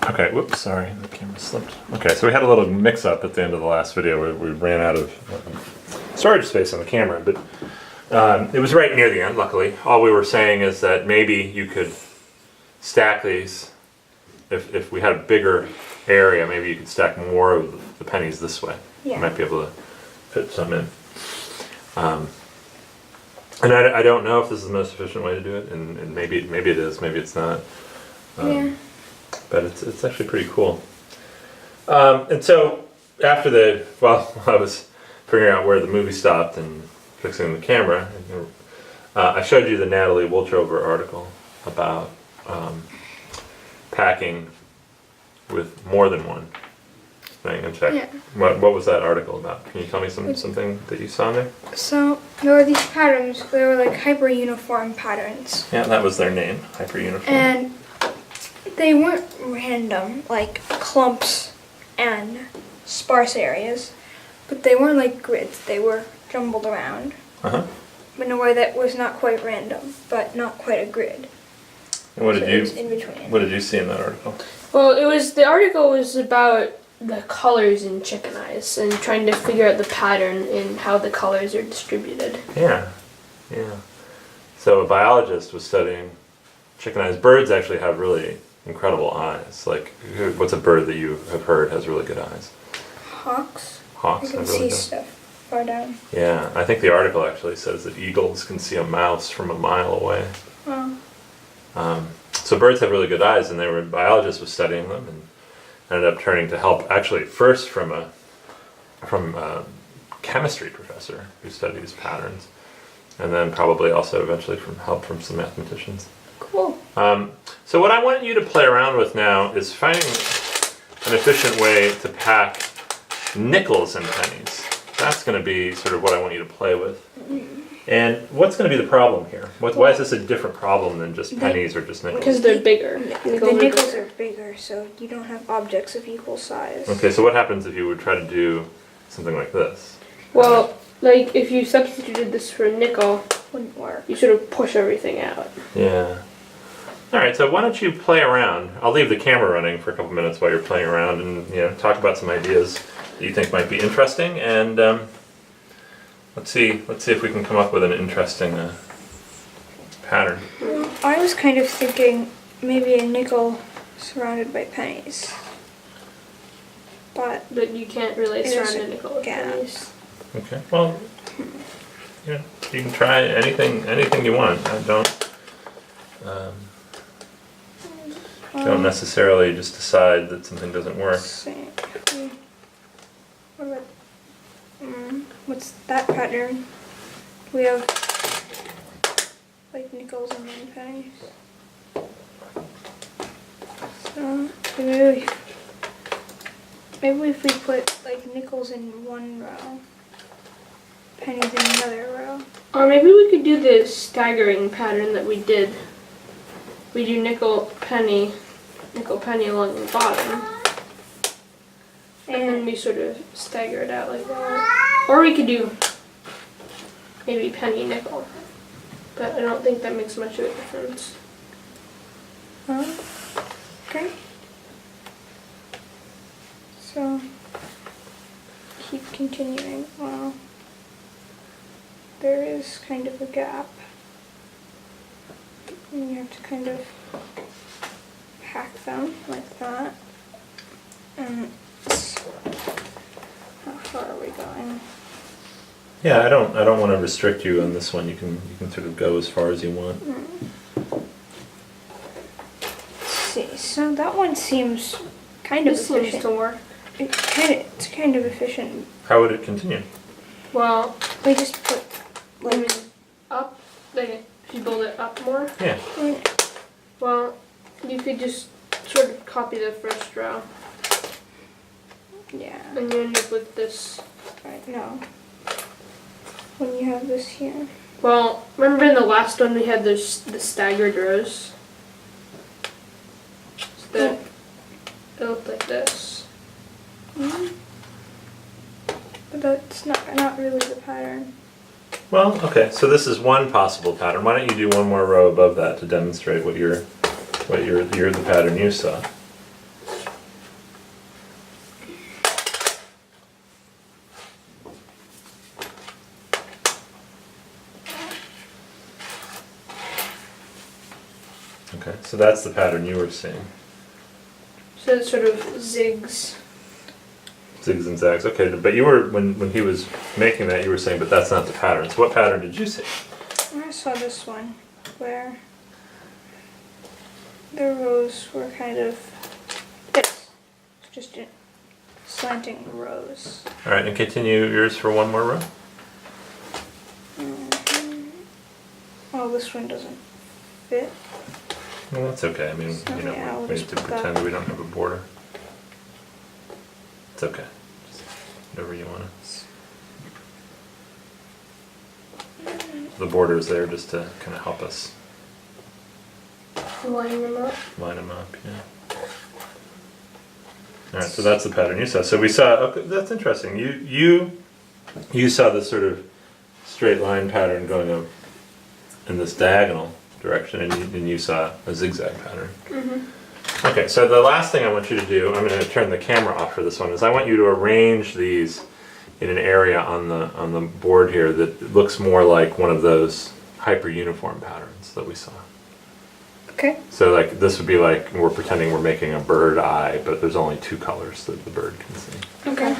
Okay, whoops, sorry, the camera slipped. Okay, so we had a little mix-up at the end of the last video where we ran out of storage space on the camera, but it was right near the end, luckily. All we were saying is that maybe you could stack these, if we had a bigger area, maybe you could stack more of the pennies this way. Yeah. You might be able to fit some in. And I don't know if this is the most efficient way to do it, and maybe it is, maybe it's not. Yeah. But it's actually pretty cool. And so after while I was figuring out where the movie stopped and fixing the camera, I showed you the Natalie Woltrover article about packing with more than one thing. In fact, Yeah. what was that article about? Can you tell me something that you saw in there? So there were these patterns. They were like hyper-uniform patterns. Yeah, that was their name, hyper-uniform. And they weren't random, like clumps and sparse areas, but they weren't like grids. They were jumbled around in a way that was not quite random, but not quite a grid. And what So did it was in between. What did you see in that article? Well, the article was about the colors in chicken eyes and trying to figure out the pattern in how the colors are distributed. Yeah. So a biologist was studying chicken eyes. Birds actually have really incredible eyes. Like, what's a bird that you have heard has really good eyes? Hawks. Hawks You can have really see good. stuff far down. Yeah, I think the article actually says that eagles can see a mouse from a mile away. Oh. So birds have really good eyes, and biologists was studying them and ended up turning to help actually first from a chemistry professor who studies patterns, and then probably also eventually from help from some mathematicians. Cool. So what I want you to play around with now is finding an efficient way to pack nickels and pennies. That's going to be sort of what I want you to play with. And what's going to be the problem here? Why is this a different problem than just pennies or just nickels? Because they're bigger. The nickels are bigger, so you don't have objects of equal size. Okay, so what happens if you would try to do something like this? Well, like if you substituted this for a nickel, Wouldn't work. you sort of push everything out. Yeah. All right, so why don't you play around? I'll leave the camera running for a couple minutes while you're playing around and talk about some ideas that you think might be interesting, and let's see if we can come up with an interesting pattern. I was kind of thinking maybe a nickel surrounded by pennies. But But you can't really It surround is a nickel with gap. pennies. Okay. Well, you can try anything you want. Don't necessarily just decide that something doesn't work. What about what's that pattern? We have like nickels and then pennies. So maybe if we put like nickels in one row, pennies in another row. Or maybe we could do the staggering pattern that we did. We do nickel, penny along the bottom. And then we sort of stagger it out like that. Or we could do maybe penny, nickel. But I don't think that makes much of a difference. Okay. So keep continuing. Well, there is kind of a gap. And you have to kind of pack them like that. And how far are we going? Yeah, I don't want to restrict you on this one. You can sort of go as far as you want. Let's see. So that one seems kind of This efficient. seems to work. It's kind of efficient. How would it continue? Well, We just put maybe like up, like if you build it up more. Yeah. Well, you could just sort of copy the first row. yeah. And you end up with this. Right. No. When you have this here. Well, remember in the last one we had the staggered rows? So that it looked like this. But that's not really the pattern. Well, okay. So this is one possible pattern. Why don't you do one more row above that to demonstrate what the pattern you saw? So that's the pattern you were seeing. So it's sort of zigs. Zigs and zags. Okay, but you were, when he was making that, you were saying, but that's not the pattern. So what pattern did you see? I saw this one where the rows were kind of this, just slanting rows. All right, and continue yours for one more row. Oh, this one doesn't fit. Well, that's okay. I mean, So, you know, yeah, I'll we need just to put that. pretend we don't have a border. It's okay. Just whatever you want to. The border is there just to kind of help us Line them up. line them up. Yeah. All right, so that's the pattern you saw. So we saw. Okay, that's interesting. You saw this sort of straight line pattern going up in this diagonal direction, and you saw a zigzag pattern. Mm-hmm. Okay, so the last thing I want you to do, I'm going to turn the camera off for this one, is I want you to arrange these in an area on the board here that looks more like one of those hyper-uniform patterns that we saw. Okay. So like this would be like we're pretending we're making a bird eye, but there's only two colors that the bird can see. Okay.